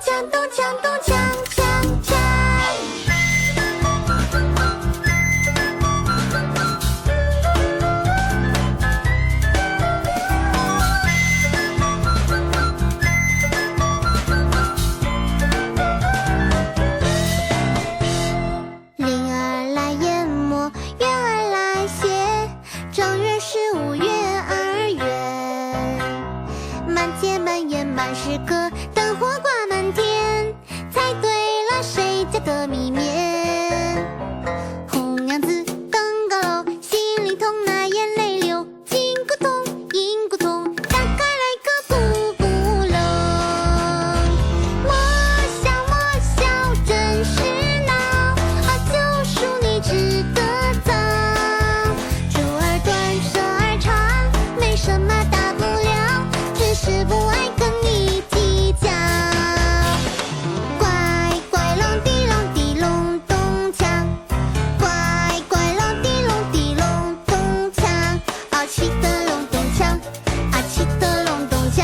锵，咚锵咚锵锵锵。灵儿来研磨，月儿来写，正月15月2月，满街满园满是歌，灯火挂满天，猜对了谁家的米面？红娘子登高楼，心里痛那眼泪流，金骨咚银骨咚，打开来个步步楼。莫笑真是闹，就数你值得早。竹儿短手儿长，没什么大不了，只是不爱跟你计较。乖乖隆滴隆滴隆咚锵，乖乖隆滴隆滴隆咚锵，啊气得隆咚锵，啊气得隆咚锵，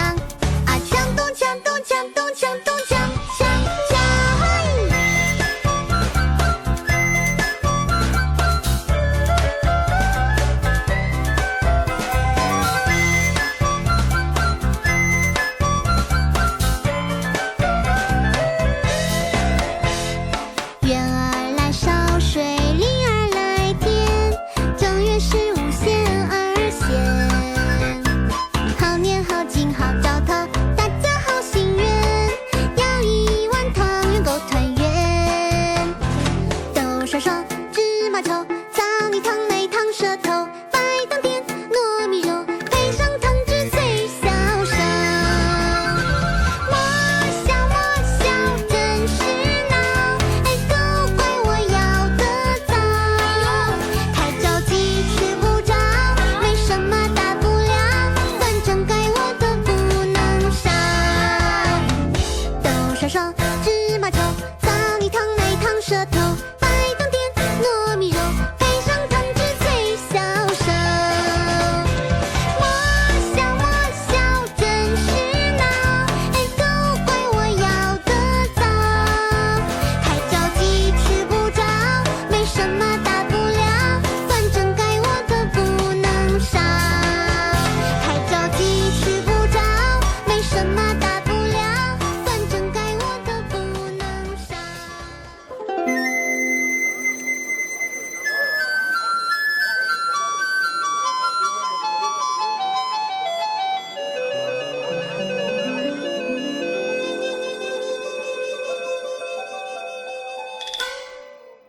啊锵咚锵咚锵咚锵咚锵锵锵。月儿来烧水，灵儿来填，正月15线儿线。好年好景好兆头，大家好心愿，要一碗汤圆够团圆。豆沙霜，芝麻稠，枣泥糖内糖舌头，白糖甜，糯米肉，配上汤汁最消受。莫笑真是闹，都怪我要得早，太着急睡不着，没什么大不了，反正该我的不能少。豆沙霜，芝麻稠，枣泥糖内糖舌头，白糖甜，糯米肉，配上汤汁最消受。莫笑真是闹，都怪我要得早，太着急吃不着，没什么大不了，反正该我的不能少。太着急吃不着，没什么大不了，反正该我的不能少。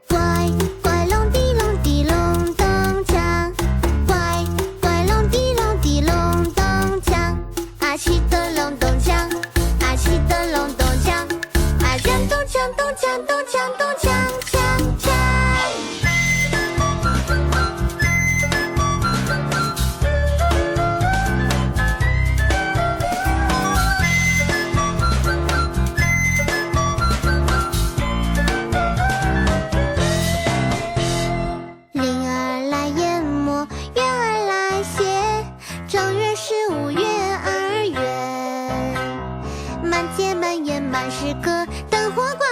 乖乖隆滴隆滴隆咚锵，乖乖隆滴隆滴隆咚锵，啊气得隆咚锵，啊气得隆咚锵，啊锵咚锵咚锵咚锵咚锵锵锵。灵儿来研磨，月儿来写，正月15月2月，满街满园满是歌，灯火挂